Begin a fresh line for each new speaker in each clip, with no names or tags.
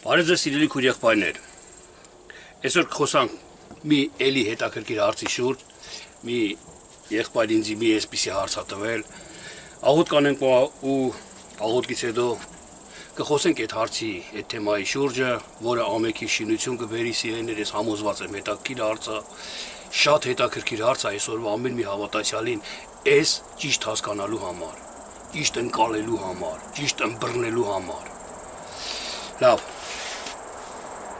Բարև ձեզ սիրելի քույրեղբայրներ։ Այսօր խոսանք մի էլի հետաքրքիր հարցի շուրջ, մի եղբայր ինձ մի այսպիսի հարց ա տվել։ Աղոթ կանենք ու աղոթքից հետո կխոսենք այդ հարցի, այդ թեմայի շուրջը, որը ամենքի շինություն կբերի սիրելիներ, ես համոզված եմ հետաքրքիր հարց ա, շատ հետաքրքիր հարց ա այսօրվա ամեն մի հավատացյալին այս ճիշտ հասկանալու համար, ճիշտ ընկալելու համար, ճիշտ ըմբռնելու համար։ Լավ,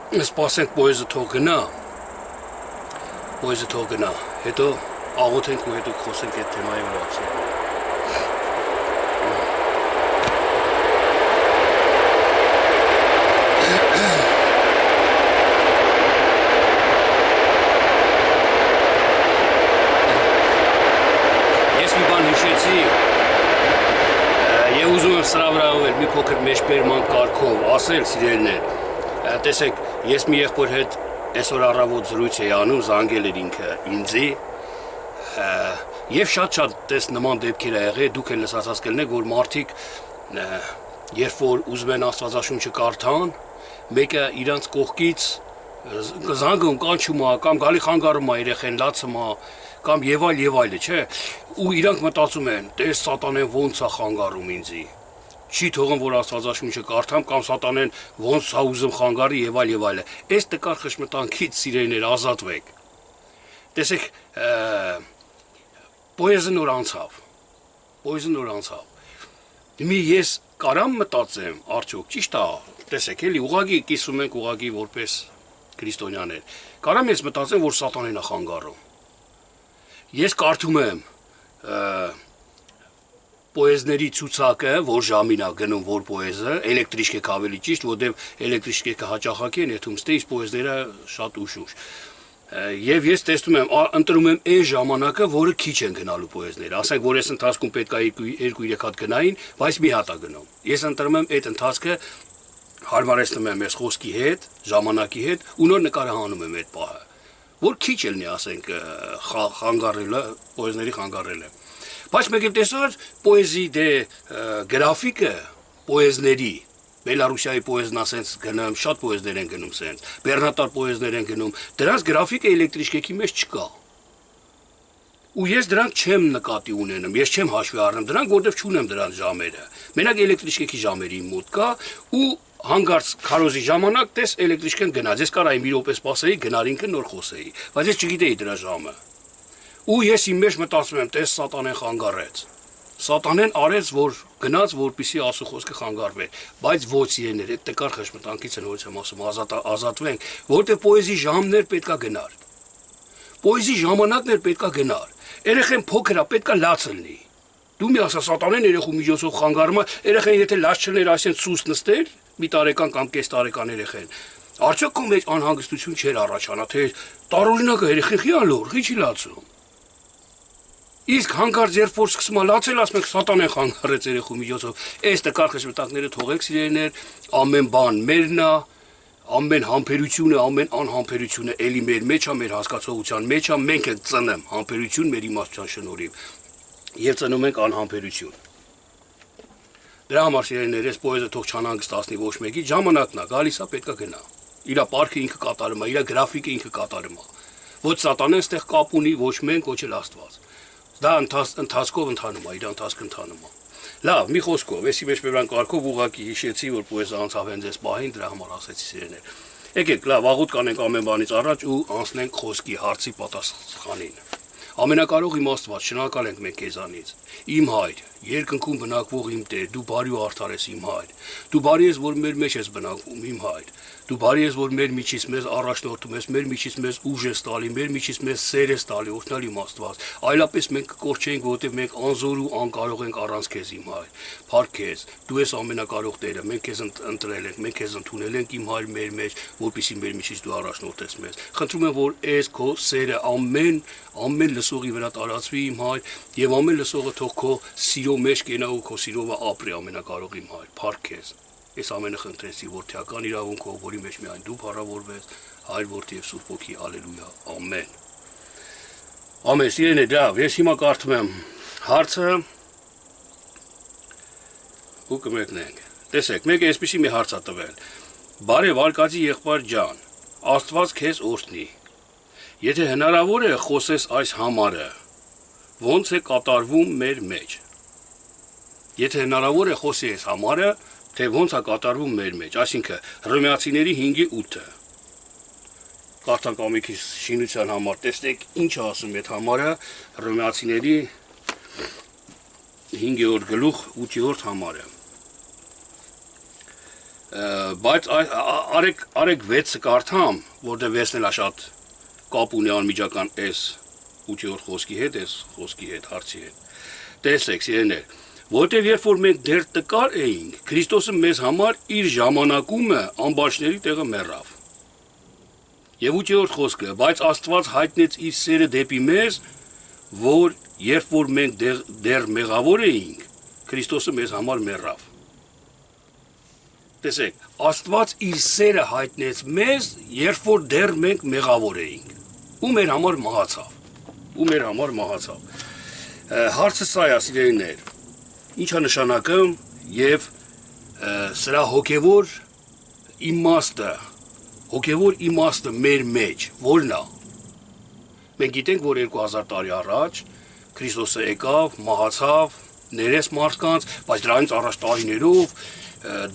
սպասենք պոեզը թող գնա, հետո աղոթենք ու հետո խոսենք այդ թեմայի վրա։ Ես մի բան հիշեցի, եւ ուզում եմ սրա վրա մի փոքր մեջբերման կարգով ասել սիրելիներ, տեսեք, ես մի եղբոր հետ այսօր առավոտ զրույց էի անում, զանգել էր ինքը ինձի, եւ շատ նման դեպքեր ա եղել, դուք էլ լսած կլինեք, որ մարդիկ, երբ որ ուզում են Աստվածաշունչը կարդան, մեկը իրանց կողքից զանգում կանչում ա, կամ գալի խանգարում ա երեխեն, լացում ա, կամ եւ այլը, չէ, ու իրանք մտածում են, տես սատանեն ոնց ա խանգարում ինձի, չի թողում, որ Աստվածաշունչը կարդամ, կամ սատանեն ոնց ա ուզում խանգարի եւ այլը, այս տկար խշմտանքից սիրելիներ ազատվեք, տեսեք, պոեզը նոր անցավ, մի ես կարամ մտածեմ, արդյոք, ճիշտ ա, տեսեք, էլի, ուղղակի կիսում ենք ուղղակի որպես քրիստոնյաներ, կարամ ես մտածեմ, որ սատանեն ա խանգարում, ես կարդում եմ պոեզների ցուցակը, որ ժամին ա գնում որ պոեզը, էլեկտրիշկեք ավելի ճիշտ, որտեղ էլեկտրիշկեկը հաճախակի են եթում ստե, իսկ պոեզները շատ ուշ։ Եվ ես տեսնում եմ, ընտրում եմ այն ժամանակը, որը քիչ են գնալու պոեզները, ասենք, որ այս ընթացքում պետք է 2-3 հատ գնային, բայց մի հատ ա գնում։ Ես ընտրում եմ այդ ընթացքը, հարմարեցնում եմ ես խոսքի հետ, ժամանակի հետ, ու նոր նկարահանում եմ այդ պահը, որ քիչ ելնի, ասենք, խանգարելը, պոեզների խանգարելը։ Բայց մեկ էլ տեսար պոեզի գրաֆիկը, պոեզների, Բելարուսիայի պոեզն ասենց գնում, շատ պոեզներ են գնում սենց, բեռնատար պոեզներ են գնում, դրանց գրաֆիկը էլեկտրիշկեկի մեջ չկա։ Ու ես դրանք չեմ նկատի ունենում, ես չեմ հաշվի առնում դրանք, որտեվ չունեմ դրանց ժամերը։ Մենակ էլեկտրիշկեկի ժամերի մոտ կա ու հանգարց քարոզի ժամանակ տես էլեկտրիշկեն գնաց, ես կարայի մի րոպե սպասեի, գնար ինքը նոր խոսեի, բայց ես չգիտեի դրա ժամը։ Ու ես իմ մեջ մտածում եմ, տես սատանեն խանգարեց։ Սատանեն արեց, որ գնաց, որպեսզի Աստծո խոսքը խանգարվի, բայց ոչ իրեներ, այդ տկար խշմտանքից են որ եմ ասում, ազատվենք, որտեղ պոեզի ժամներ պետքա գնար։ Պոեզի ժամանակն էլ պետքա գնար։ Երեխեն փոքր ա, պետքա լաց լինի։ Դու մի ասա սատանեն երեխու միջոցով խանգարում է, երեխեն եթե լաց չներ, այսինքն սուս նստեր, մի տարեկան կամ կես տարեկան երեխեն։ Արդյոք քո մեջ անհանգստություն չէր առաջանա, թե տարօրինակ երեխեն խի ալոր, խի չի լացում։ Իսկ հանկարծ երբ որ սկսում ա լացել, ասում եք սատանեն խանգարեց երեխու միջոցով, այս տկար խշմտանքները թողեք սիրելիներ, ամեն բան մերն ա, ամեն համբերությունը, ամեն անհամբերությունը էլի մեր մեջ ա, մեր հասկացողության մեջ ա, մենք ենք ծնեմ համբերություն մեր իմաստության շնորհիվ եւ ծնում ենք անհամբերություն։ Դրա համար սիրելիներ, այս պոեզը թող չանհանգստացնի ոչ մեկի, ժամանակն ա, գալիս ա, պետքա գնա։ Իրա պարքը ինքը կատարում ա, իրա գրաֆիկը ինքը կատարում ա։ Ոչ սատանեն ստեղ կապ ունի, ոչ մենք, ոչ էլ Աստված։ Դա ընթացքով ընթանում ա, իր ընթացքը ընթանում ա։ Լավ, մի խոսքով, եսի մեջ բերան կարգով ուղղակի հիշեցի, որ պոեզը անցավ հենց այս պահին, դրա համար ասեցի սիրելիներ։ Եկեք, լավ, աղոթ կանենք ամեն բանից առաջ ու անցնենք խոսքի հարցի պատասխանին։ Ամենակարող իմ Աստված, շնորհակալ ենք մենք քեզանից։ Իմ Հայր, երկնքում բնակվող իմ Տեր, դու բարի ու արդար ես իմ Հայր։ Դու բարի ես, որ մեր մեջ ես բնակվում, իմ Հայր։ Դու բարի ես, որ մեր միջից մեզ առաջնորդում ես, մեր միջից մեզ ուժ ես տալի, մեր միջից մեզ սեր ես տալի, օրհնալ իմ Աստված։ Այլապես մենք կկորչենք, որովհետև մենք անզոր ու անկարող ենք առանց քեզ իմ Հայր։ Փառք քեզ, դու ես ամենակարող Տերը, մենք քեզ ընտրել ենք, մենք քեզ ընդունել ենք իմ Հայր մեր մեջ, որպեսզի մեր միջից դու առաջնորդես մեզ։ Խնդրում եմ, որ այս քո սերը ամեն լսողի վրա տարածվի իմ Հայր, եւ ամեն լսողը թող քո սիրո մեջ կենա ու քո սիրովը ապրի ամենակարող իմ Հայր։ Փառք քեզ։ Ես ամենը խնդրեցի որդիական իրավունքով, որի մեջ միայն դու փառավորվես, Հայր, Որդի եւ Սուրբ Հոգի, ալելույա, ամեն։ Ամեն, սիրելիներ, լավ, ես հիմա կարդում եմ հարցը ու կմեկնենք։ Տեսեք, մեկը այսպեսի մի հարց ա տվել։ Բարև արկածի եղբայր ջան, Աստված քեզ օրհնի։ Եթե հնարավոր է խոսես այս համարը, ոնց է կատարվում մեր մեջ։ Եթե հնարավոր է խոսի այս համարը, թե ոնց է կատարվում մեր մեջ, այսինքն Հռոմեացիների 5:8-ը։ Կարդանք մի քիչ շինության համար, տեսնեք ինչ է ասում այդ համարը, Հռոմեացիների 5-րդ գլուխ 8-րդ համարը։ Բայց արեք 6-ը կարդամ, որտեղ 6-ն էլ շատ կապ ունի անմիջական այս 8-րդ խոսքի հետ, այս խոսքի հետ, հարցի հետ։ Տեսեք, սիրելիներ, որտեղ երբ որ մենք դեռ տկար էինք, Քրիստոսը մեզ համար իր ժամանակումը ամբաշների տեղը մեռավ։ Եվ 8-րդ խոսքը, բայց Աստված հայտնեց իր սերը դեպի մեզ, որ երբ որ մենք դեռ մեղավոր էինք, Քրիստոսը մեզ համար մեռավ։ Տեսեք, Աստված իր սերը հայտնեց մեզ, երբ որ դեռ մենք մեղավոր էինք, ու մեր համար մահացավ։ Հարցը սա է, սիրելիներ, ինչ է նշանակում եւ սրա հոգեվոր իմաստը մեր մեջ, որն է։ Մենք գիտենք, որ 2000 տարի առաջ Քրիստոսը եկավ, մահացավ, ներեց մարդկանց, բայց դրանից առաջ տարիներով,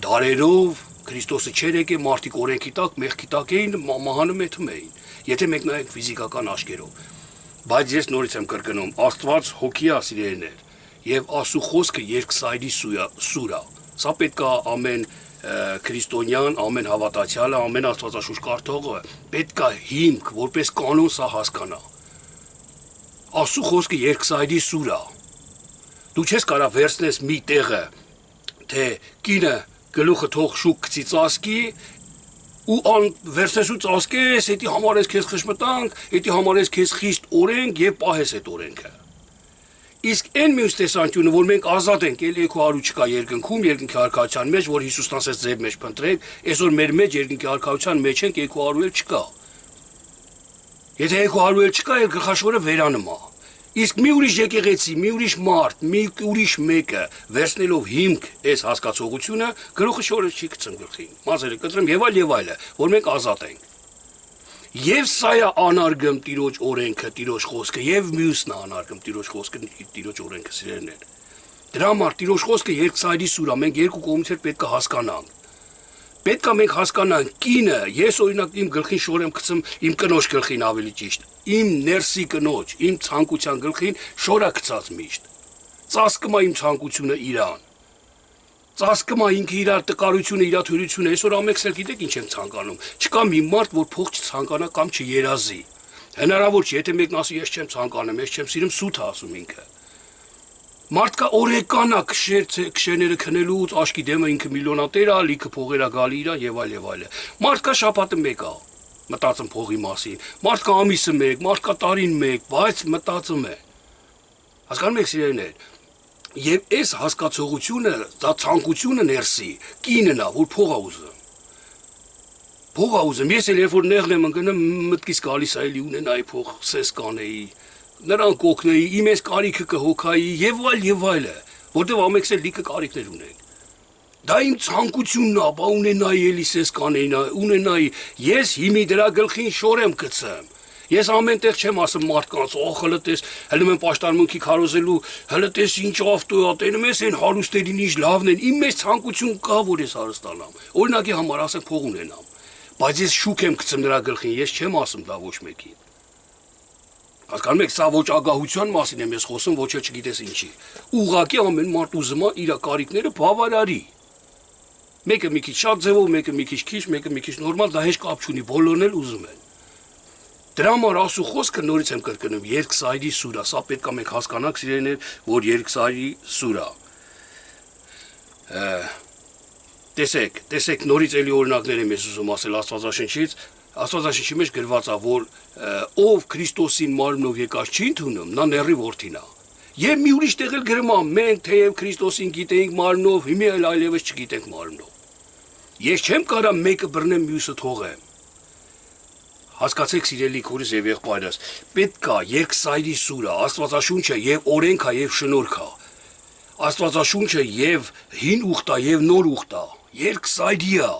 դարերով Քրիստոսը չէր եկել, մարդիկ օրենքի տակ, մեղքի տակ էին, մահանում էին, եթե մենք նայենք ֆիզիկական աչքերով։ Բայց ես նորից եմ կրկնում, Աստված հոգի է, սիրելիներ, եւ Աստծո խոսքը երկսայրի սուր է։ Սա պետք է ամեն քրիստոնյան, ամեն հավատացյալը, ամեն Աստվածաշունչ կարդողը պետք է հիմք, որպես կանոն սա հասկանա։ Աստծո խոսքը երկսայրի սուր է։ Դու չես կարող վերցնես մի տեղը, թե կինը գլուխը թող շուկ գցի ծածկի, ու վերցնես ու ծածկես, հետի համարես քեզ խշմտանք, հետի համարես քեզ խիստ օրենք եւ պահես այդ օրենքը։ Իսկ այն մյուս տեսանկյունը, որ մենք ազատ ենք, ելի էքո արու չկա երկնքում, երկնքի արքայության մեջ, որ Հիսուսն ասեց ձեր մեջ փնտրեք, այսօր մեր մեջ երկնքի արքայության մեջ ենք, էքո արու էլ չկա։ Եթե էքո արու էլ չկա, էլ գլխաշորը վերանում է։ Իսկ մի ուրիշ եկեղեցի, մի ուրիշ մարդ, մի ուրիշ մեկը վերցնելով հիմք այս հասկացողությունը, գլուխը շորը չի գցում գլխին, մազերը կտրում եւ այլը, որ մենք ազատ ենք։ Եվ սա է անարգում Տիրոջ օրենքը, Տիրոջ խոսքը, եւ մյուսն է անարգում Տիրոջ խոսքը, Տիրոջ օրենքը, սիրելիներ։ Դրա համար Տիրոջ խոսքը երկսայրի սուր է, մենք երկու կողմից պետք է հասկանանք։ Պետք է մենք հասկանանք, կինը, ես օրինակ իմ գլխին շոր եմ գցում, իմ կնոջ գլխին ավելի ճիշտ, իմ ներսի կնոջ, իմ ցանկության գլխին շորա գցած միշտ։ Ծածկում է իմ ցանկությունը իրան։ Ծածկում է ինքը իր տկարությունը, իր թույլությունը, այսօր ամենքս էլ գիտեք ինչ եմ ցանկանում։ Չկա մի մարդ, որ փող չցանկանա կամ չերազի։ Հնարավոր չէ, եթե մեկն ասի ես չեմ ցանկանում, ես չեմ սիրում, սուտ է ասում ինքը։ Մարդկա օրեկան է քշերները քնելուց, աշկի դեմը ինքը միլիոնատեր է, լիքը փողեր է գալի իրան եւ այլ։ Մարդկա շաբաթը մեկ է, մտածում փողի մասին։ Մարդկա ամիսը մեկ, մարդկա տարին մեկ, բայց մտածում է։ Հասկանում եք, սիրելիներ, եւ այս հասկացողությունը, դա ցանկությունը ներսի, կինն է, որ փող է ուզում։ Փող է ուզում, ես էլ երբ որ նեղն եմ ընկնում, մտքից գալիս է էլի ունենայի փող, սես կանեի, նրան կօգնեի, իմ այս կարիքը կհոգայի եւ այլը, որտեւ ամենքս էլ լիքը կարիքներ ունենք։ Դա իմ ցանկությունն է, բա ունենայի էլի սես կանեի, ունենայի, ես հիմի դրա գլխին շոր եմ գցում։ Ես ամեն տեղ չեմ ասում մարդկանց, հələ տես, հələ mən պաշտարմունքի քարոզելու, հələ տես ինչ ավտո է, տենում ես այն հարուստերին ինչ լավն են, իմ մեջ ցանկություն կա, որ ես հարստանամ։ Օրինակի համար ասեմ փող ունենամ, բայց ես շուկ եմ գցում նրա գլխին, ես չեմ ասում դա ոչ մեկին։ Հասկանում եք, սա ոչ ագահության մասին եմ ես խոսում, ոչ էլ չգիտես ինչի։ Ուղղակի ամեն մարդ ուզում է իր կարիքները բավարարի։ Մեկը մի քիչ շատ ձևով, մեկը մի քիչ, մեկը մի քիչ նորմալ, դա հեչ կապ չունի, բոլորն էլ ուզում են։ Դրա համար Աստծո խոսքը նորից եմ կրկնում, երկսայրի սուր է, սա պետք է մենք հասկանանք, սիրելիներ, որ երկսայրի սուր է։ Տեսեք, նորից էլի օրինակներ եմ ես ուզում ասել Աստվածաշնչից, Աստվածաշնչի մեջ գրված է, որ ով Քրիստոսին մարմնով եկած չի ընդունում, նա նեռի որդին է։ Եվ մի ուրիշ տեղ էլ գրում է, մենք թեև Քրիստոսին գիտենք մարմնով, հիմա էլ այլևս չգիտենք մարմնով։ Ես չեմ կարող մեկը բռնեմ, մյուսը թողեմ։ Հասկացեք, սիրելի քուրս եւ եղբայրս, պետք է երկսայրի սուրը, Աստվածաշունչը եւ օրենքը եւ շնորհքը, Աստվածաշունչը եւ հին ուխտա եւ նոր ուխտա, երկսայրի է։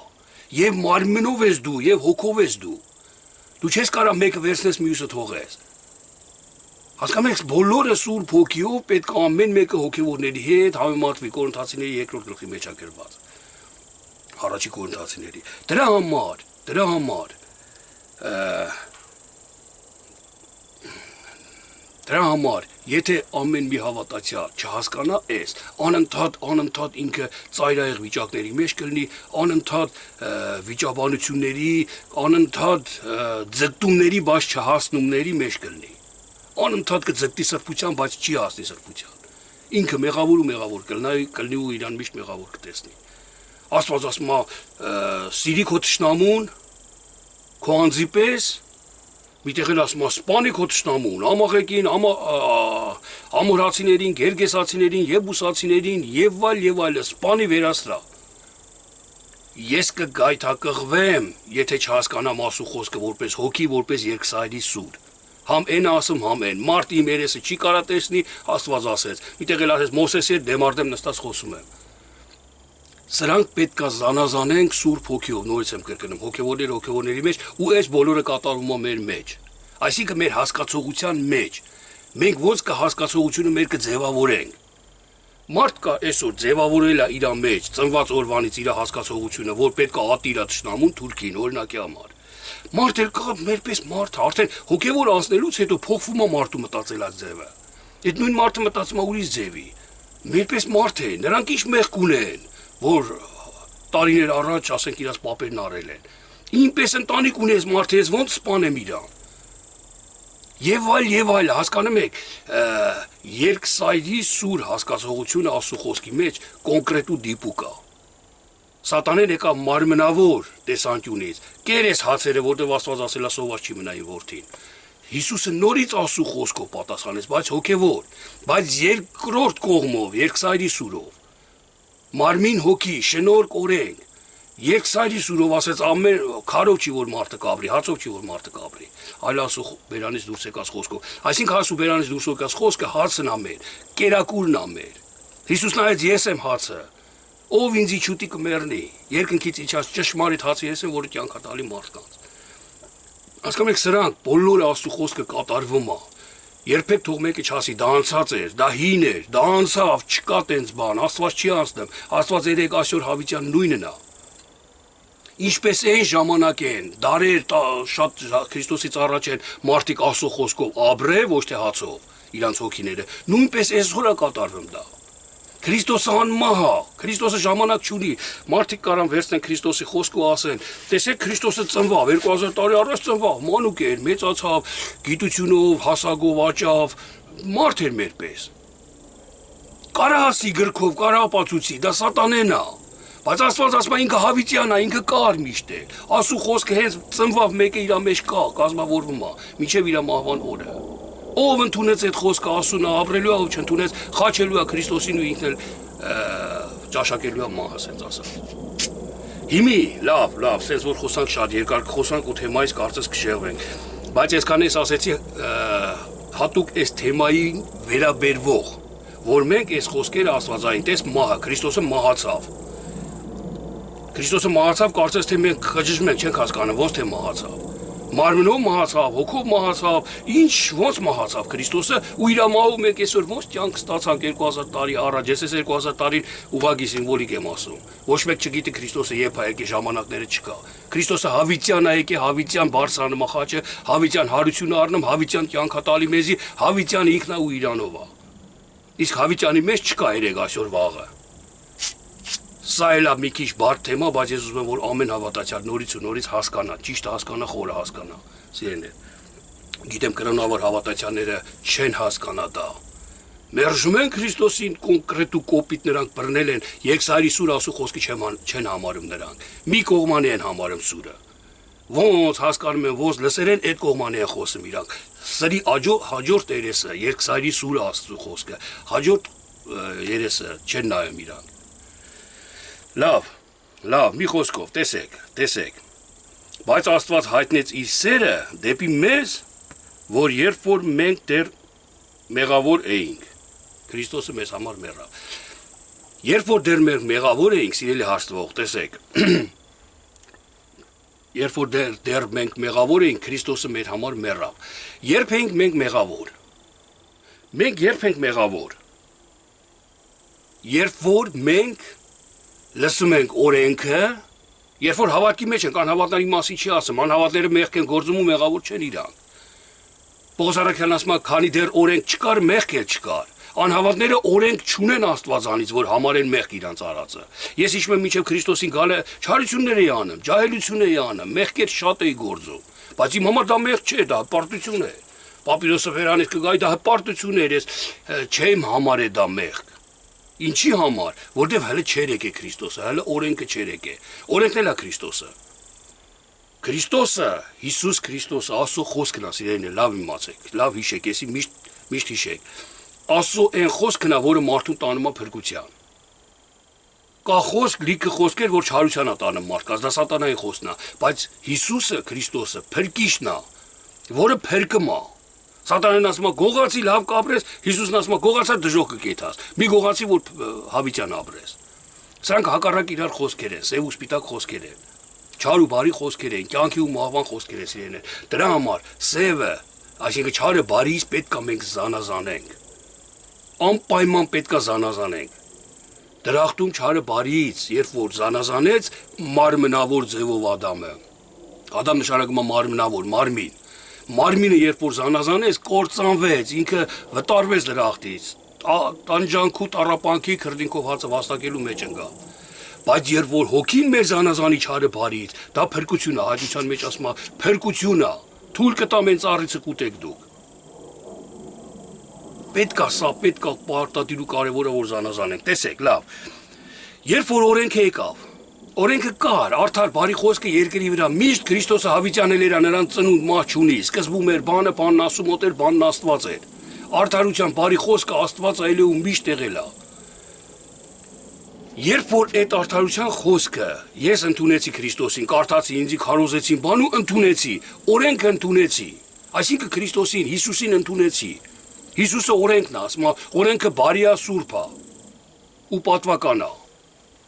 Եվ մարմնով ես դու, եւ հոգով ես դու։ Դու չես կարող մեկը վերցնես մյուսը թողես։ Հասկանում եք, բոլորը Սուրբ Հոգիով պետք է ամեն մեկը հոգևորների հետ համեմատվի Կորինթացիների 2-րդ գլխի մեջ է գրված։ Առաջի Կորինթացիների։ Դրա համար, եթե ամեն մի հավատացյալ չհասկանա էս, անընդհատ ինքը ծայրահեղ վիճակների մեջ կլինի, անընդհատ վիճաբանությունների, անընդհատ ձգտումների, բայց չհասնումների մեջ կլինի։ Անընդհատ կձգտի սրբության, բայց չի հասնի սրբության։ Ինքը մեղավոր կլինի ու իրան միշտ մեղավոր կտեսնի։ Աստված ասում է, սիրի քո թշնամուն, քո անձի պես, միտեղ էլ ասում է, սպանի քո թշնամուն, ամաղեկին, ամորացիներին, գերգեսացիներին, եբուսացիներին, եւ այլ, սպանի վերացրա։ Ես կգայթակղվեմ, եթե չհասկանամ Աստծո խոսքը որպես հոգի, որպես երկսայրի սուր։ Համ են ասում, համ են, մարդ իմ երեսը չի կարա տեսնի, Աստված ասեց, միտեղ էլ ասեց, Մովսեսի հետ դեմարդեմ նստած խոսում եմ։ Սրանք պետք է զանազանենք Սուրբ Հոգիով, նորից եմ կրկնում, հոգևորների մեջ, ու այս բոլորը կատարվում է մեր մեջ։ Այսինքն մեր հասկացողության մեջ։ Մենք ոնց կհասկացողությունը մեր կձևավորենք։ Մարդ կա այսօր ձևավորել է իր մեջ, ծնված օրվանից իր հասկացողությունը, որ պետք է ատիրա թշնամուն Թուրքին, օրինակի համար։ Մարդ էլ կա մերպես մարդ, արդեն հոգևոր անցնելուց հետո փոխվում է մարդու մտածելած ձևը։ Այդ նույն մարդը մտածում է ուրիշ ձևի։ Մերպես մարդ է, նրանք ինչ մեղք ունեն, որ տարիներ առաջ, ասենք, իրաց պապերն արել են։ Ինպես ընտանիք ունես մարդը, ես ոնց սպանեմ իրան։ Եվ այլ, հասկանում եք, երկսայրի սուր հասկացողությունը Աստծո խոսքի մեջ կոնկրետ ու դիպուկ է։ Սատանեն եկավ մարմնավոր տեսանկյունից, կերես հացերը, որտեղ Աստված ասել է սոված չի մնա իմ որդին։ Հիսուսը նորից Աստծո խոսքով պատասխանեց, բայց հոգևոր, բայց երկրորդ կողմով, երկսայրի սուրով։ Մարմին հոգի, շնորհք օրենք, երկսայրի սուրով ասեց ամեն քարով չի որ մարդը կաբրի, հացով չի որ մարդը կաբրի, այլ Աստծո բերանից դուրս եկած խոսքով։ Այսինքն Աստծո բերանից դուրս եկած խոսքը հացն է մեր, կերակուրն է մեր։ Հիսուսն ասեց ես եմ հացը, ով ինձի չուտի կմեռնի, երկնքից իջած ճշմարիտ հացը ես եմ, որը կյանք է տալի մարդկանց։ Հասկանում եք, սրանք բոլորը Աստծո խոսքը կատարվում է։ Երբեք թող մեկը չասի, դա անցած էր, դա հին էր, դա անցավ, չկա տենց բան, Աստված չի անցնում, Աստված երեք այսօր հավիտյան նույնն է։ Ինչպես այն ժամանակ են, դարեր շատ Քրիստոսից առաջ են մարդիկ Աստծո խոսքով ապրել, ոչ թե հացով, իրանց հոգիները, նույնպես այսօր է կատարվում դա։ Քրիստոսը անմահ է, Քրիստոսը ժամանակ չունի, մարդիկ կարան վերցնեն Քրիստոսի խոսքը ու ասեն, տեսեք Քրիստոսը ծնվավ, 2000 տարի առաջ ծնվավ, մանուկ էր, մեծացավ, գիտությունով, հասակով աճավ, մարդ էր մերպես։ Կարահասի գրքով, կարահապացուցի, դա սատանեն է։ Բայց Աստված ասում է ինքը հավիտյան է, ինքը կար միշտ է։ Աստծո խոսքը հենց ծնվավ մեկը իր մեջ կա, կազմավորվում է, մինչև իր մահվան օրը։ Ով ընդունեց այդ խոսքը Աստծուն ապրելու է, ով չընդունեց խաչելու է Քրիստոսին ու ինքն էլ ճաշակելու է մահը, ասենց ասած։ Հիմի, լավ, սենց որ խոսանք շատ երկար խոսանք ու թեմայից կարծես կշեղվենք, բայց այսքան ես ասեցի հատուկ այս թեմային վերաբերվող, որ մենք այս խոսքերը Աստվածային տես մահը, Քրիստոսը մահացավ։ Քրիստոսը մահացավ, կարծես թե մենք խճճում ենք, չենք հասկանում, ոնց թե մահացավ։ Մարմնով մահացավ, հոգով մահացավ, ինչ ոնց մահացավ Քրիստոսը ու իր մահով մենք այսօր ոնց կյանք ստացանք 2000 տարի առաջ, ես 2000 տարին ուղղակի սիմվոլիկ եմ ասում։ Ոչ մեկ չգիտի Քրիստոսը երբ է եկել, ժամանակները չկա։ Քրիստոսը հավիտյան է եկել, հավիտյան բարձրանում է խաչը, հավիտյան հարությունը առնում, հավիտյան կյանք տալի մեզի, հավիտյան ինքն է ու իրանով է։ Իսկ հավիտյանի մեջ չկա երեք այսօր վաղը։ Սա էլ է մի քիչ բարդ թեմա, բայց ես ուզում եմ, որ ամեն հավատացյալ նորից ու նորից հասկանա, ճիշտ հասկանա, խորը հասկանա։ Սիրելիներ, գիտեմ կրոնավոր հավատացյալները չեն հասկանա դա։ Մերժում են Քրիստոսին կոնկրետ ու կոպիտ նրանք բռնել են, երկսայրի սուր Աստծո խոսքը չեն համարում նրանք։ Մի կողմանի են համարում սուրը։ Ոնց հասկանում են, ոնց լսել են, այդ կողմանի են խոսում իրանք։ Սրի հաջորդ երեսը, երկսայրի սուրը Աստծո խոսքը, հաջորդ երեսը չեն նայում իրանք։ Լավ, մի խոսքով, տեսեք, բայց Աստված հայտնեց իր սերը դեպի մեզ, որ երբ որ մենք դեռ մեղավոր էինք, Քրիստոսը մեզ համար մեռավ, երբ որ դեռ մենք մեղավոր էինք, սիրելի հաշտվող, տեսեք, Երբ որ դեռ մենք մեղավոր էինք, Քրիստոսը մեր համար մեռավ։ Երբ ենք մենք մեղավոր։ Մենք երբ ենք մեղավոր։ Երբ որ մենք լսում ենք օրենքը, երբ որ հավատքի մեջ ենք, անհավատների մասին չի ասում, անհավատները մեղք են գործում ու մեղավոր չեն իրանք։ Պողոս առաքյալն ասում է, քանի դեռ օրենք չկար, մեղք էլ չկար։ Անհավատները օրենք չունեն Աստվածանից, որ համարեն մեղք իրանց արածը։ Ես հիշում եմ մինչև Քրիստոսին գալը չարություններ էի անում, ջահելություն էի անում, մեղքեր շատ էի գործում, բայց իմ համար դա մեղք չէ, դա հպարտություն է։ Պապիրոսը վերանից կգայի, դա հպարտություն էր, ես չեմ համարել դա մեղք։ Ինչի համար, որտեվ հələ չէր եկե Քրիստոսը, հələ օրենքը չէր եկե։ Օրենքն էլ է Քրիստոսը։ Քրիստոսը, Հիսուս Քրիստոսը, Աստծո խոսքն է, սիրելիներ, լավ իմացեք, լավ հիշեք, եսի միշտ հիշեք։ Աստծո այն խոսքն է, որը մարդուն տանում է փրկության։ Կա խոսք, լիքը խոսքեր, որ չարության է տանում մարդկանց, դա սատանայի խոսքն է, բայց Հիսուսը Քրիստոսը փրկիչն է, որը փրկում է։ Սատանան ասում է գողացի լավ կապրես, Հիսուսն ասում է գողացա դժոխք կկեթաս։ Մի գողացի որ հավիտյան ապրես։ Սրանք հակառակ իրար խոսքեր են, սև ու սպիտակ խոսքեր են։ Չար ու բարի խոսքեր են, կյանքի ու մահվան խոսքեր են սիրելիներ։ Դրա համար սևը, այսինքն չարը բարիից պետք է մենք զանազանենք։ Անպայման պետք է զանազանենք։ Դրախտում չարը բարիից, երբ որ զանազանեց մարմնավոր ձևով Ադամը։ Ադամ նշանակում է մարմնավոր, մարմին։ Մարմինը երբ որ զանազանեց, կործանվեց, ինքը վտարվեց դրախտից, տանջանքու տառապանքի քրդինքով հացը վաստակելու մեջ ընկավ։ Բայց երբ որ հոգին մեր զանազանի չարը բարիից, դա փրկություն է, հաճության մեջ ասում է, փրկություն է, թույլ կտամ են ծառիցը կուտեք դուք։ Պետք է սա, պետք է պարտադիր ու կարևորը որ զանազանենք, տեսեք, լավ։ Երբ որ օրենքը եկավ, օրենքը կար, արդար բարի խոսքը երկրի վրա միշտ Քրիստոսը հավիտյանել էր նրան ծնունդ մահ չունի, սկզբում էր բանն ասում էր, բանն Աստված էր։ Արդարության բարի խոսքը Աստված այլ է ու միշտ եղել է։ Երբ որ այդ արդարության խոսքը ես ընդունեցի Քրիստոսին, կարդացի, ինձ քարոզեցին, բան ու ընդունեցի, օրենքը ընդունեցի, այսինքն Քրիստոսին, Հիսուսին ընդունեցի։ Հիսուսը օրենքն է, ասում է, օրենքը բարի է, սուրբ է ու պատվական է։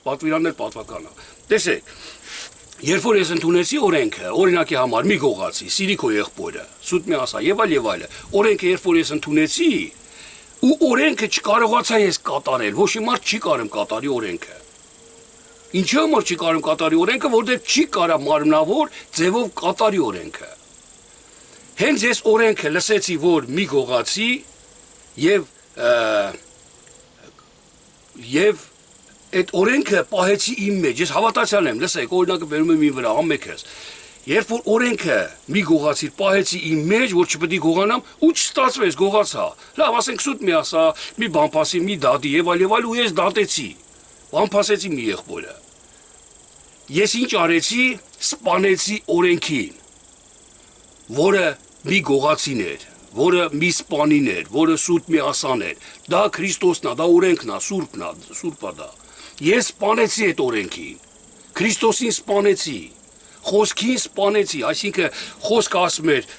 Պատվիրանն էլ պատվական է։ Տեսեք, երբ որ ես ընդունեցի օրենքը, օրինակի համար մի գողացի, սիրի քո եղբորը, սուտ մի ասա, եւ այլ, օրենքը երբ որ ես ընդունեցի, ու օրենքը չկարողացա ես կատարել, ոչ մի մարդ չի կարող կատարի օրենքը։ Ինչի համար չի կարող կատարի օրենքը, որտեղ չի կարա մարմնավոր ձևով կատարի օրենքը։ Հենց ես օրենքը լսեցի, որ մի գողացի եւ այդ օրենքը պահեցի իմ մեջ, ես հավատացյալ եմ, լսեք, օրինակը վերում եմ իմ վրա, ամենքս, երբ որ օրենքը մի գողացիր պահեցի իմ մեջ, որ չպետք է գողանամ, ու չստացվեց, գողացա, լավ, ասենք սուտ մի ասա, մի բամփասի, մի դատի եւ այլ, ու ես դատեցի, բամփասեցի մի եղբորը, ես ինչ արեցի, սպանեցի օրենքին, որը մի գողացին էր, որը մի սպանին էր, որը սուտ մի ասան էր, դա Քրիստոսն է, դա օրենքն է, սուրբ է դա։ Ես սպանեցի այդ օրենքին, Քրիստոսին սպանեցի, խոսքին սպանեցի, այսինքն խոսքը ասում էր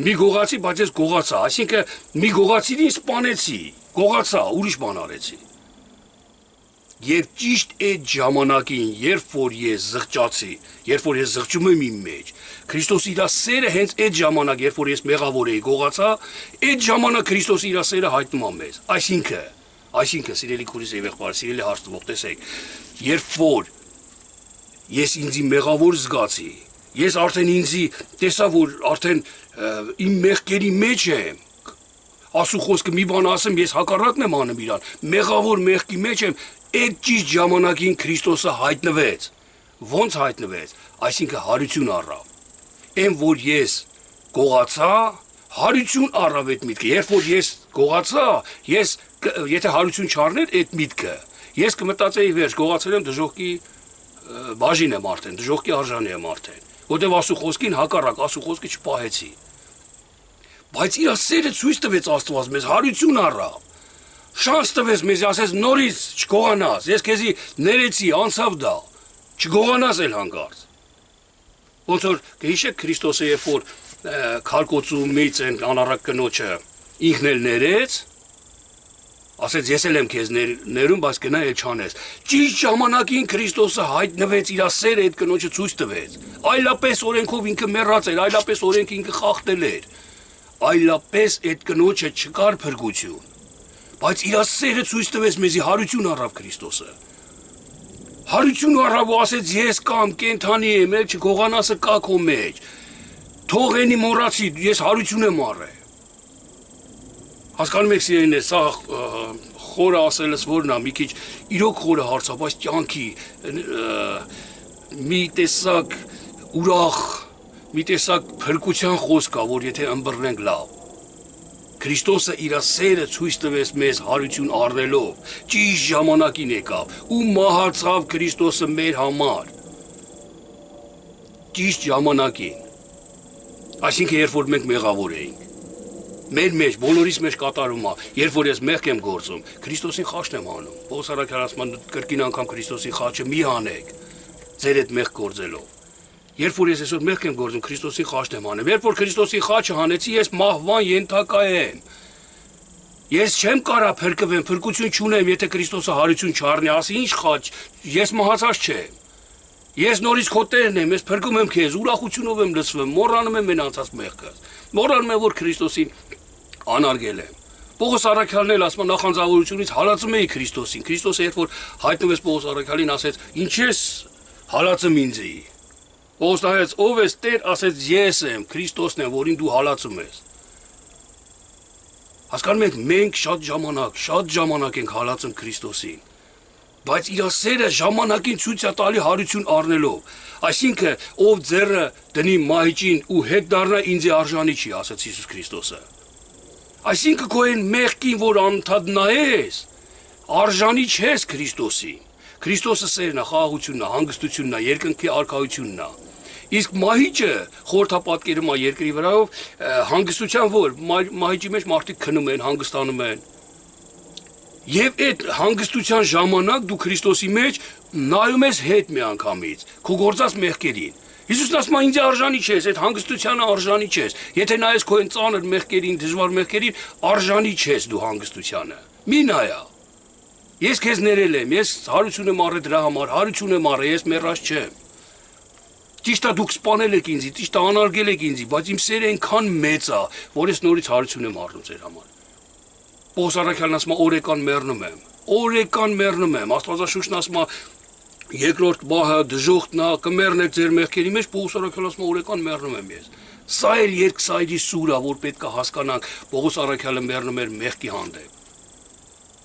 մի գողացի, բայց ես գողացա, այսինքն մի գողացին սպանեցի, գողացա, ուրիշ բան արեցի։ Եվ ճիշտ այդ ժամանակին, երբ որ ես զղջացի, երբ որ ես զղջում եմ իմ մեջ, Քրիստոսի իր սերը հենց այդ ժամանակ, երբ որ ես մեղավոր էի, գողացա, այդ ժամանակ Քրիստոսի իր սերը հայտնում է մեզ։ Այսինքն, սիրելի քուրիս եւ եղբայր, սիրելի հարցնող, տեսեք, երբ որ ես ինձի մեղավոր զգացի, ես արդեն ինձի տեսա, որ արդեն իմ մեղքերի մեջ եմ, ասու խոսքը մի բան ասեմ, ես հակառակն եմ անում իրան, մեղավոր մեղքի մեջ եմ, այդ ճիշտ ժամանակին Քրիստոսը հայտնվեց։ Ոնց հայտնվեց, այսինքն հարություն առավ։ Այն որ ես գողացա, հարություն առավ այդ միտքը, երբ որ ես գողացա, ես եթե հարություն չառներ այդ միտքը, ես կմտածեի վերջ, գողացել եմ դժոխքի բաժին եմ արդեն, դժոխքի արժանի եմ արդեն, որտեվ ասու խոսքին հակառակ, ասու խոսքը չպահեցի։ Բայց իր սերը ցույց տվեց Աստված մեզ, հարություն առավ։ Շանս տվեց մեզ, ասեց նորից չգողանաս, ես քեզի ներեցի, անցավ դա, չգողանաս էլ հանգարց։ Ոնց որ կհիշեք Քրիստոսը, երբ որ քարկոծումից են անառակ կնոջը ինքն էլ ներեց, ասեց ես էլ եմ քեզ ներում, բայց գնա էլ չանես։ Ճիշտ ժամանակին Քրիստոսը հայտնվեց, իր սերը այդ կնոջը ցույց տվեց։ Այլապես օրենքով ինքը մեռած էր, այլապես օրենքը ինքը խախտել էր։ Այլապես այդ կնոջը չկար փրկություն։ Բայց իր սերը ցույց տվեց մեզի, հարություն առավ Քրիստոսը։ Հարություն առավ ու ասեց ես կամ կենթանի եմ, էլ չգողանասը կա քո մեջ։ Թող ենի մոռացի, ես հարություն եմ առել։ Հասկանում եք սիրելիներ, սա խորը ասելս որն է, մի քիչ իրոք խորը հարց է, բայց կյանքի մի տեսակ ուրախ, մի տեսակ փրկության խոսք է, որ եթե ըմբռնենք լավ։ Քրիստոսը իր սերը ցույց տվեց մեզ հարություն առնելով, ճիշտ ժամանակին եկավ ու մահացավ Քրիստոսը մեր համար։ Ճիշտ ժամանակին։ Այսինքն երբ որ մենք մեղավոր էինք։ Մեր մեջ, բոլորիս մեջ կատարում է, երբ որ ես մեղք եմ գործում, Քրիստոսին խաչն եմ անում։ Պողոս առաքյալն կրկին անգամ Քրիստոսի խաչը մի հանեք, ձեր այդ մեղք գործելով։ Երբ որ ես այսօր մեղք եմ գործում, Քրիստոսի խաչն եմ անում։ Երբ որ Քրիստոսի խաչը հանեցի, ես մահվան ենթակա եմ։ Ես չեմ կարա փրկվեմ, փրկություն չունեմ, եթե Քրիստոսը հարություն չառնի, ասի ինչ խաչ, ես մահացած չեմ։ Ես նորից քո տերն եմ, ես փրկում եմ քեզ, ուրախությունով եմ լցվում, մոռանում եմ անցած մեղքը։ Մոռանում եմ, որ Քրիստոսին անարգել եմ։ Պողոս առաքյալն էլ ասում նախանձավորությունից հալածում էի Քրիստոսին։ Քրիստոսը երբ որ հայտնվեց Պողոս առաքյալին, ասեց. «Ինչ ես հալածում ինձի»։ Պողոս ասեց. «Ով ես Տեր», ասեց. «Ես եմ, Քրիստոսն եմ, որին դու հալածում ես»։ Հասկանում եք, մենք շատ ժամանակ ենք հալածում Քրիստոսին։ Բայց իր սերը ժամանակին ցույց է տալի հարություն առնելով։ Այսինքն, ով ձեռը դնի մահիճին ու հետ դառնա ինձ արժանի չի, ասաց Հիսուս Քրիստոսը։ Այսինքն քո այն մեղքին, որ անընդհատ նայես, արժանի չես Քրիստոսին։ Քրիստոսը սերն է, խաղաղությունն է, հանգստությունն է, երկնքի արքայությունն է։ Իսկ մահիճը խորհրդապատկերում է երկրի վրայով հանգստության որ մահիճի մեջ մարդիկ քնում են, հանգստանում են։ Եվ այդ հանգստության ժամանակ դու Քրիստոսի մեջ նայում ես հետ մի անգամից, քո գործած մեղքերին։ Հիսուսն ասում է ինձ արժանի չես, այդ հանգստությանը արժանի չես։ Եթե նայես քո այն ծանր մեղքերին, դժվար մեղքերին, արժանի չես դու հանգստությանը։ Մի նայա։ Ես քեզ ներել եմ, ես հարություն եմ առել դրա համար, հարություն եմ առել, ես մեռած չեմ։ Ճիշտ է դուք սպանել եք ինձ, ճիշտ է անարգել եք ինձ, բայց իմ սերը այնքան մեծ է, որ ես նորից հարություն եմ առնում ձեր համար։ Պողոս առաքյալն ասում է օրեկան մեռնում եմ։ Օրեկան մեռնում եմ։ Աստվածաշունչն ասում է երկրորդ մահը դժոխքն է, կմեռնեք ձեր մեղքերի մեջ, Պողոս առաքյալն ասում է օրեկան մեռնում եմ ես։ Սա էլ երկսայրի սուր է, որ պետք է հասկանանք, Պողոս առաքյալը մեռնում էր մեղքի հանդեպ։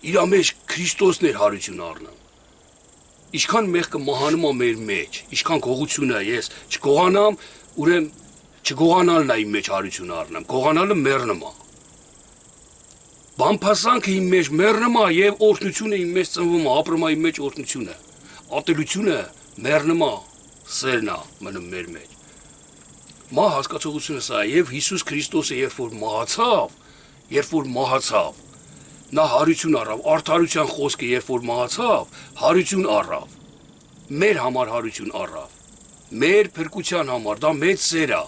Իր մեջ Քրիստոսն էր հարություն առնում։ Ինչքան մեղքը մահանում է մեր մեջ, ինչքան գողություն է ես չգողանամ, ուրեմն չգողանալն է իմ մեջ հարություն առնեմ, գողանալը մեռնում է։ Բամփասանքը իմ մեջ մեռնում է եւ օրհնությունը իմ մեջ ծնվում է, ապրում է իմ մեջ օրհնությունը։ Ատելությունը մեռնում է, սերն է մնում մեր մեջ։ Մահ հասկացողությունը սա է եւ Հիսուս Քրիստոսը երբ որ մահացավ, նա հարություն առավ, արդարության խոսքը երբ որ մահացավ, հարություն առավ։ Մեր համար հարություն առավ։ Մեր փրկության համար, դա մեծ սեր է։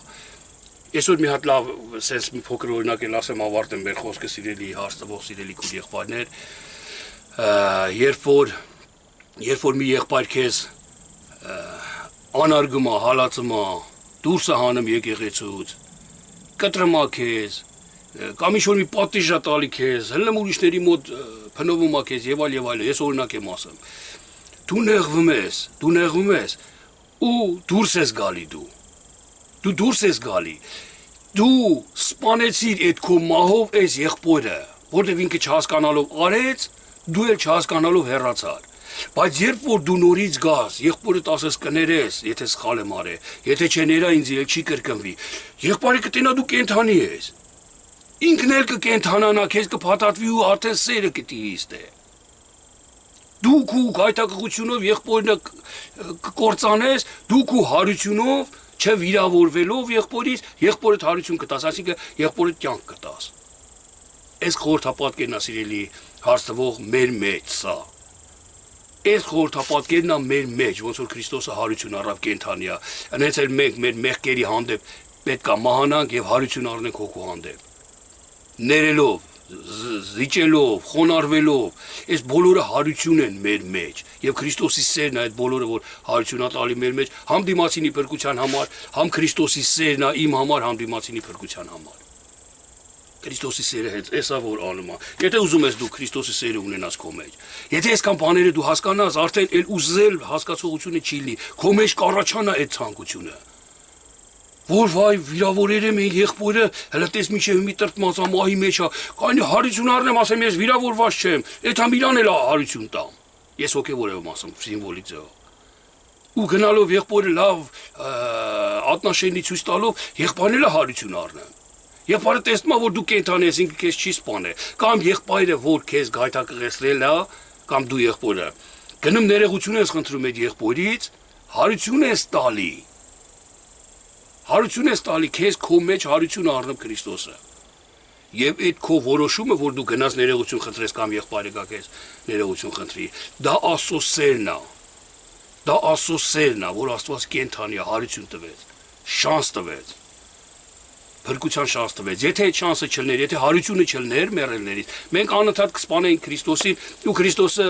Այսօր մի հատ լավ sense մի փոքր օրինակ էլ ասեմ ավարտեմ մեր խոսքը սիրելի հարցնող սիրելի քույր եղբայրներ, երբ որ մի եղբայր քեզ անարգում է, հալածում է, դուրս է հանում եկեղեցուց, կտրում է քեզ, կամ ինչ-որ մի պատիժ է տալի քեզ, հլնում ուրիշների մոտ փնովում է քեզ եւ այլ, ես օրինակ եմ ասում։ Դու նեղվում ես ու դուրս ես գալի դու։ Դու դուրս ես գալի, դու սպանեցիր այդ քո մահով այս եղբորը, որտեղ ինքը չհասկանալով արեց, դու էլ չհասկանալով հեռացար։ Բայց երբ որ դու նորից գաս, եղբորդ ասես կներես, եթե սխալ եմ արել, եթե չներա ինձ էլ չի կրկնվի, եղբայրը կտենա դու կենթանի ես։ Ինքն էլ կկենթանանա, քեզ կփաթաթվի ու արդեն սերը կտիրի ստե։ Դու քու գայթակղությունով եղբորը կկործանես, դու քու հարությունով չվիրավորվելով եղբորից, եղբորդ հարություն կտաս, այսինքն եղբորդ կյանք կտաս։ Այս խորհրդապատկերն է սիրելի հարցնող մեր մեջ սա։ Այս խորհրդապատկերն է մեր մեջ, ոնց որ Քրիստոսը հարություն առավ կենթանի է։ Հենց էլ մենք մեր մեղքերի հանդեպ պետք է մահանանք եւ հարություն առնենք հոգու հանդեպ։ Ներելով զիջելով, խոնարհվելով, այս բոլորը հարություն են մեր մեջ, եւ Քրիստոսի սերն է այդ բոլորը, որ հարություն է տալի մեր մեջ, համ դիմացինի փրկության համար, համ Քրիստոսի սերն է իմ համար, համ դիմացինի փրկության համար։ Քրիստոսի սերը հետ, էսա որ անում է։ Եթե ուզում ես դու Քրիստոսի սերը ունենաս քո մեջ, եթե այսքան բաները դու հասկանաս, արդեն էլ ուզել հասկացողությունը չի լինի, քո մեջ կառաջանա այդ ցանկությունը։ Որ վայ վիրավորեր եմ եղբորը, հələ տես միջև մի տրտմածամահի մեջ է, կանի հարություն առնեմ, ասեմ ես վիրավորված չեմ, այդ համ իրան էլ հարություն տամ։ Ես հոգևոր եմ ասում, սիմվոլիկ ձևով։ Ու գնալով եղբորը լավ ատնաշենի ցույց տալով, եղբայրն էլ հարություն առնեմ։ Եղբայրը տեսնում է, որ դու կենթանի ես, ինքը քեզ չի սպանել, կամ եղբայրը, որ քեզ գայթակղեցրել է, կամ դու եղբորը, գնում ներողություն ես խնդրում այդ եղբորից, հարություն ես տալի։ Հարություն ես տալի, քեզ քո մեջ հարություն առնեմ Քրիստոսը։ Եվ այդ քո որոշումը, որ դու գնաս ներողություն խնդրես կամ եղբայրը գա քեզ ներողություն խնդրի, դա Աստծո սերն է։ Դա Աստծո սերն է, որ Աստված կենթանի է, հարություն տվեց, շանս տվեց։ Փրկության շանս տվեց։ Եթե այդ շանսը չլներ, եթե հարությունը չլներ մեռելներից, մենք անընդհատ կսպանեինք Քրիստոսին, ու Քրիստոսը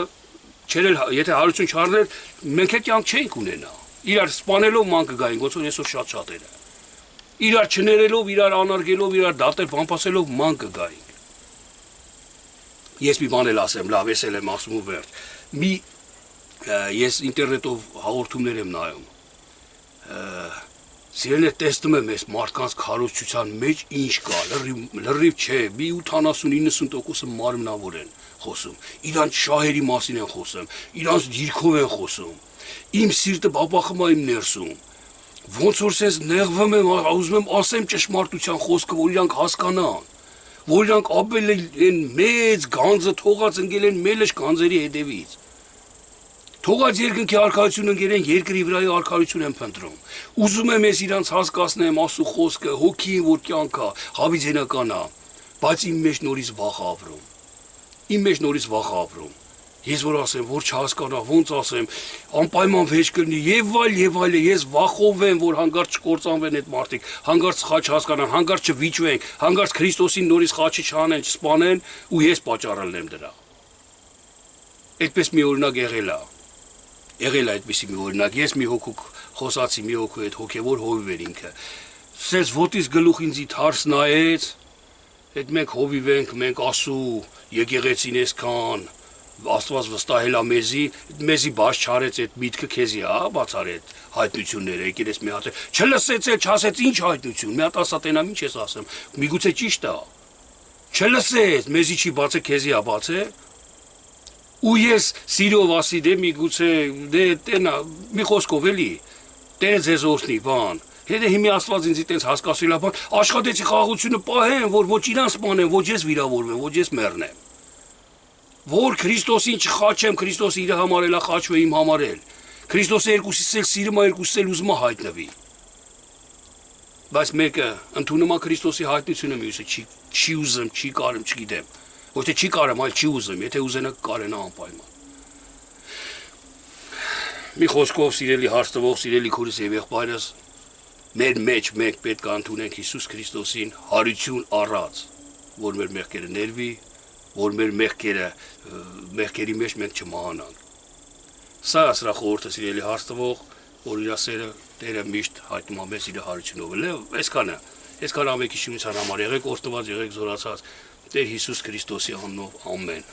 չերել, եթե հարություն չառներ, մենք էլ կյանք չենք ունենա։ Իրար սպանելով ման կգայինք, ոնց որ այսօր շատ-շատերը։ Իրար չներելով, իրար անարգելով, իրար դատել, բամփասելով ման կգայինք։ Ես մի բան էլ ասեմ, լավ, ես էլ եմ ասում ու վերջ։ Ես ինտերնետով հաղորդումներ եմ նայում։ Սիրելիներ, տեսնում եմ այս մարդկանց քարոզչության մեջ ինչ կա, լրիվ չէ, մի 80-90% մարմնավոր են խոսում, իրանց շահերի մասին են խոսում, իրանց դիրքով են խոսում, իմ սիրտը բաբախում է իմ ներսում, ոնց որ սենց նեղվում եմ, ուզում եմ ասեմ ճշմարտության խոսքը, որ իրանք հասկանան, որ իրանք ապել են մեծ գանձը թողած ընկել են մելեշ գանձերի հետևից, թողած երկնքի արքայություն ընկել են երկրի վրայի արքայություն են փնտրում, ուզում եմ ես իրանց հասկացնեմ Աստծո խոսքը, հոգին որ կյանք է, հավիձենական է, բայց իմ մեջ նորից վախ ապրում, իմ մեջ նորից վախ ապրում, ես որ ասեմ, որ չհասկանա, ոնց ասեմ, անպայման վեճ կլինի եւ այլ, ես վախով եմ, որ հանգարց չկործանվեն այդ մարդիկ, հանգարց խաչ հասկանան, հանգարց չվիճվենք, հանգարց Քրիստոսին նորից խաչի չանեն, չսպանեն ու ես պատճառ լինեմ դրա։ Այդպես մի օրինակ եղել է այդպիսի մի օրինակ, ես մի հոգու խոսացի, մի հոգու այդ հոգևոր հովիվ էր ինքը, սենց ոտից գլուխ ինձի թարս նայեց, այդ մենք հովիվ ենք, մենք ասու, եկեղեցին այսքան, Աստված վստահել է մեզի բաց չարեց այդ միտքը քեզի, բացար այդ հայտնությունները, եկել ես մի հատ, չլսեց էլ, չասեց ինչ հայտնություն, մի հատ ասա տենամ ինչ ես ասեմ, միգուցե ճիշտ է, չլսեց, մեզի չի բացե, քեզի է բացե, ու ես սիրով ասի դե միգուցե, դե տենա, մի խոսքով էլի, Տերը ձեզ օրհնի, բան, հետո հիմի Աստված ինձի տենց հասկացրել է, բան, աշխատեցի խաղաղությունը պահեմ, որ ոչ իրան սպանեմ, ոչ ես վիրավորվեմ, ոչ ես մեռնեմ, որ Քրիստոսին չխաչեմ, Քրիստոսը իր համար էլ է խաչվում իմ համար էլ, Քրիստոսը երկուսից էլ սիրում է, երկուսից էլ ուզում է հայտնվի, բայց մեկը ընդունում է Քրիստոսի հայտնությունը, մյուսը չի ուզում, չի կարում, չգիտեմ, ոչ թե չի կարում, այլ չի ուզում, եթե ուզենա կարենա անպայման։ Մի խոսքով սիրելի հարց տվող, սիրելի քուրս եւ եղբայրս, մեր մեջ մենք պետք է ընդունենք Հիսուս Քրիստոսին հարություն առած, որ մեր մեղքերը ներվի, որ մեր մեղքերի մեջ մենք չմահանանք։ Սա ասրա խորհուրդը սիրելի հարց տվող, որ իր սերը Տերը միշտ հայտնում է մեզ իր հարությունով։ Այսքանը ամենքի շինության համար եղեք օրհնված, եղեք զորացած Տեր Հիսուս Քրիստոսի անունով, ամեն։